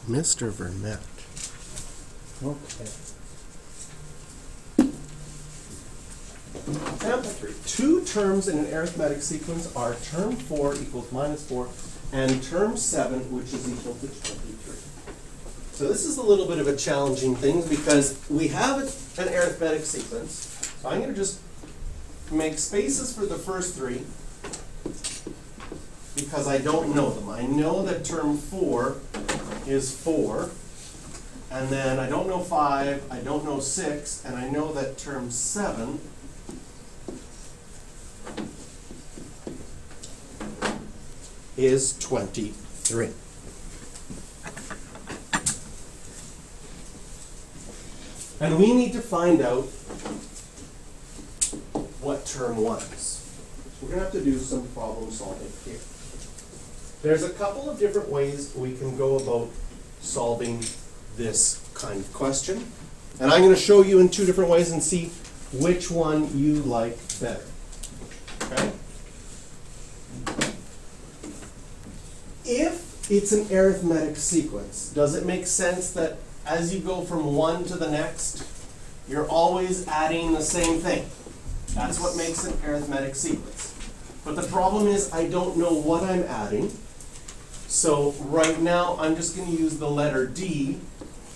Mr. Vermette. Okay. Example 3. Two terms in an arithmetic sequence are term 4 equals minus 4 and term 7, which is equal to 23. So this is a little bit of a challenging thing because we have an arithmetic sequence. So I'm going to just make spaces for the first three because I don't know them. I know that term 4 is 4, and then I don't know 5, I don't know 6, and I know that term 7 is 23. And we need to find out what term 1 is. So we're going to have to do some problem solving here. There's a couple of different ways we can go about solving this kind of question. And I'm going to show you in two different ways and see which one you like better. Okay? If it's an arithmetic sequence, does it make sense that as you go from one to the next, you're always adding the same thing? That's what makes an arithmetic sequence. But the problem is I don't know what I'm adding. So right now I'm just going to use the letter D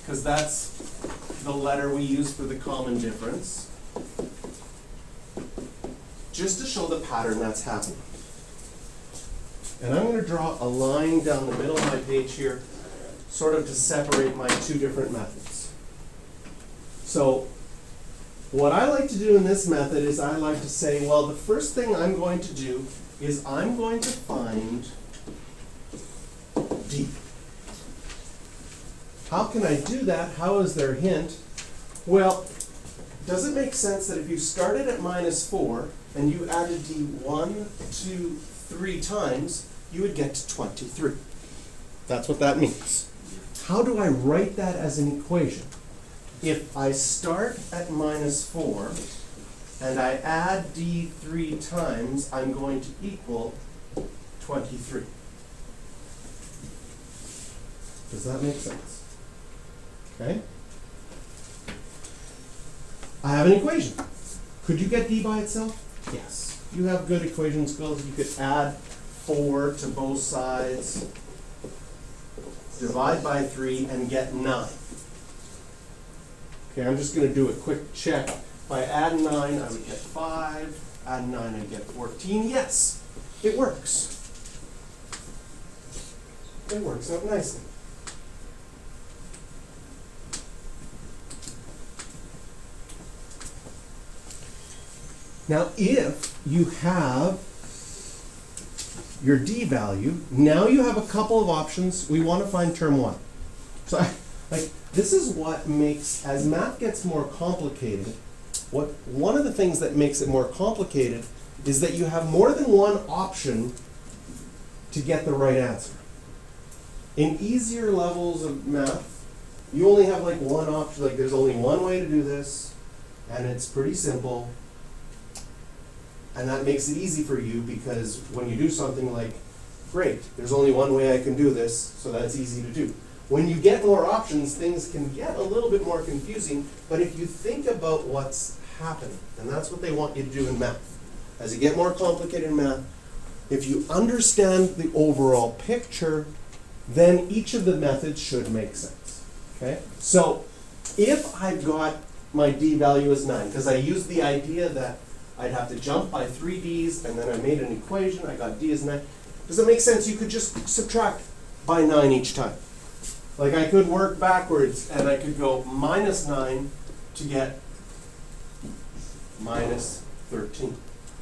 because that's the letter we use for the common difference, just to show the pattern that's happening. And I'm going to draw a line down the middle of my page here, sort of to separate my two different methods. So what I like to do in this method is I like to say, well, the first thing I'm going to do is I'm going to find D. How can I do that? How is there a hint? Well, does it make sense that if you started at minus 4 and you added D 1, 2, 3 times, you would get to 23? That's what that means. How do I write that as an equation? If I start at minus 4 and I add D 3 times, I'm going to equal 23. Does that make sense? Okay? I have an equation. Could you get D by itself? Yes. You have good equation skills. You could add 4 to both sides, divide by 3, and get 9. Okay, I'm just going to do a quick check. If I add 9, I would get 5. Add 9, I get 14. Yes, it works. It works out nicely. Now, if you have your D value, now you have a couple of options. We want to find term 1. So, this is what makes, as math gets more complicated, one of the things that makes it more complicated is that you have more than one option to get the right answer. In easier levels of math, you only have like one option, like there's only one way to do this, and it's pretty simple. And that makes it easy for you because when you do something like, great, there's only one way I can do this, so that's easy to do. When you get more options, things can get a little bit more confusing, but if you think about what's happening, and that's what they want you to do in math. As you get more complicated in math, if you understand the overall picture, then each of the methods should make sense. Okay? So if I've got my D value as 9, because I used the idea that I'd have to jump by 3 D's, and then I made an equation, I got D as 9. Does it make sense? You could just subtract by 9 each time. Like I could work backwards, and I could go minus 9 to get minus 13.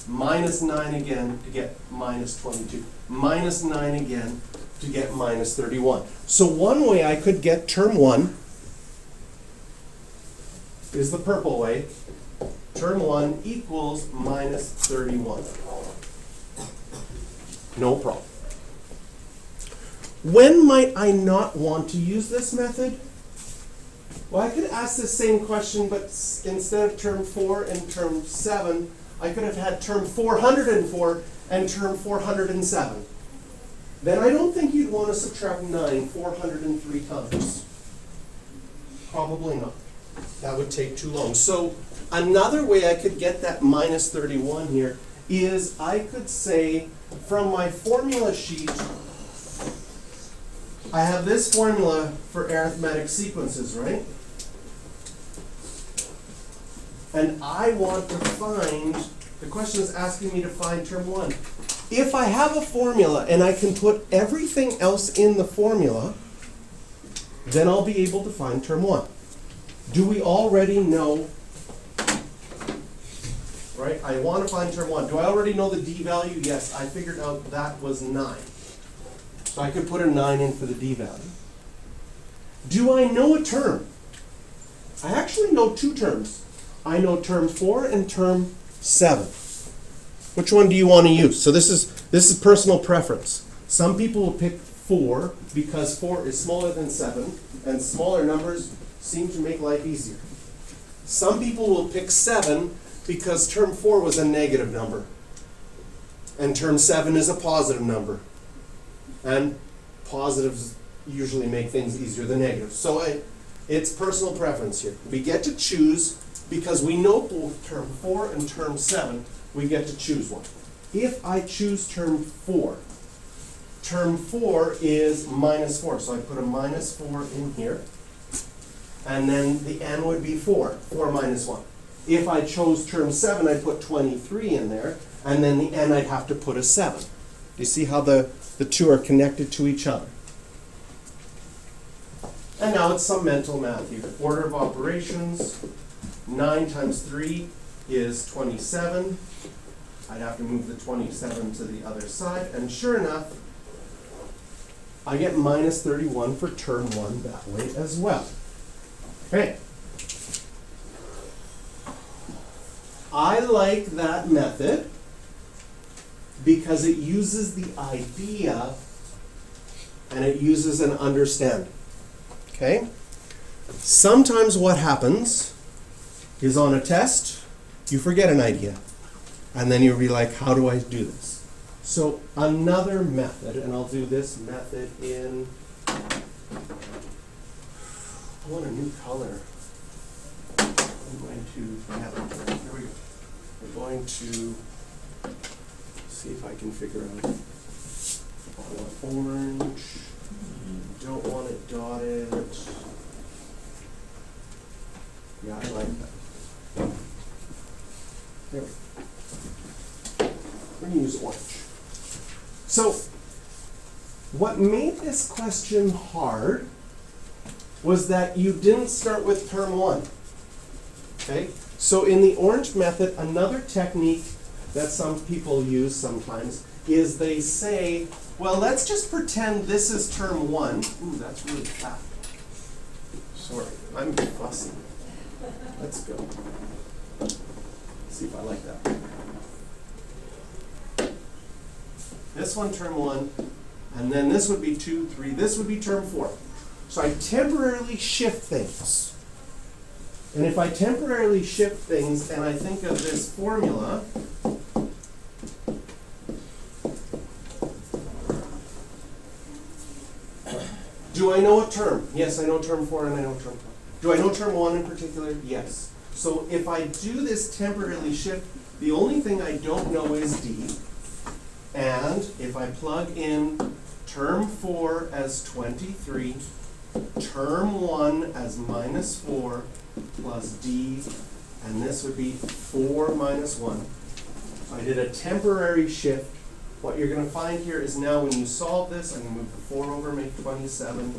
Minus 9 again to get minus 22. Minus 9 again to get minus 31. So one way I could get term 1 is the purple way. Term 1 equals minus 31. No problem. When might I not want to use this method? Well, I could ask the same question, but instead of term 4 and term 7, I could have had term 404 and term 407. then I don't think you'd want to subtract 9 403 times. Probably not. That would take too long. So another way I could get that minus 31 here is I could say from my formula sheet, I have this formula for arithmetic sequences, right? And I want to find, the question is asking me to find term 1. If I have a formula and I can put everything else in the formula, then I'll be able to find term 1. Do we already know, right? I want to find term 1. Do I already know the d value? Yes, I figured out that was 9. So I could put a 9 in for the d value. Do I know a term? I actually know 2 terms. I know term 4 and term 7. Which one do you want to use? So this is personal preference. Some people will pick 4 because 4 is smaller than 7, and smaller numbers seem to make life easier. Some people will pick 7 because term 4 was a negative number, and term 7 is a positive number. And positives usually make things easier than negatives. So it's personal preference here. We get to choose, because we know both term 4 and term 7, we get to choose one. If I choose term 4 is minus 4. So I put a minus 4 in here. And then the n would be 4. 4 minus 1. If I chose term 7, I'd put 23 in there. And then the n, I'd have to put a 7. Do you see how the two are connected to each other? And now it's some mental math here. Order of operations. 9 times 3 is 27. I'd have to move the 27 to the other side. And sure enough, I get minus 31 for term 1 that way as well. Okay. I like that method because it uses the idea and it uses an understanding. Okay? Sometimes what happens is on a test, you forget an idea. And then you'll be like, how do I do this? So another method, and I'll do this method in, I want a new color. I'm going to, here we go. We're going to see if I can figure out. I want orange. Don't want it dotted. Yeah, I like that. There we go. We're going to use orange. So, what made this question hard was that you didn't start with term 1. Okay? So in the orange method, another technique that some people use sometimes is they say, well, let's just pretend this is term 1. Ooh, that's really fat. Sorry, I'm fussy. Let's go. See if I like that. This one, term 1, and then this would be 2, 3. This would be term 4. So I temporarily shift things. And if I temporarily shift things and I think of this formula, do I know a term? Yes, I know term 4 and I know term 4. Do I know term 1 in particular? Yes. So if I do this temporarily shift, the only thing I don't know is D. And if I plug in term 4 as 23, term 1 as minus 4 plus D, and this would be 4 minus 1. So I did a temporary shift. What you're going to find here is now when you solve this, I'm going to move the 4 over, make 27.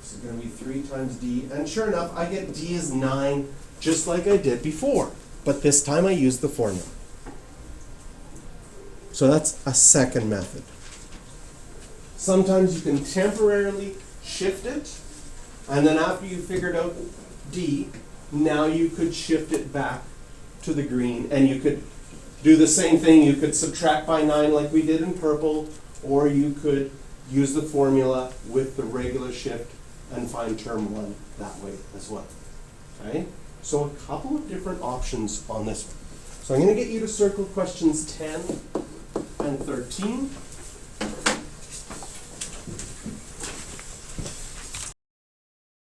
This is going to be 3 times D. And sure enough, I get D is 9, just like I did before. But this time I used the formula. So that's a second method. Sometimes you can temporarily shift it, and then after you figured out D, now you could shift it back to the green, and you could do the same thing. You could subtract by 9 like we did in purple, or you could use the formula with the regular shift and find term 1 that way as well. Okay? So a couple of different options on this one. So I'm going to get you to circle questions 10 and 13.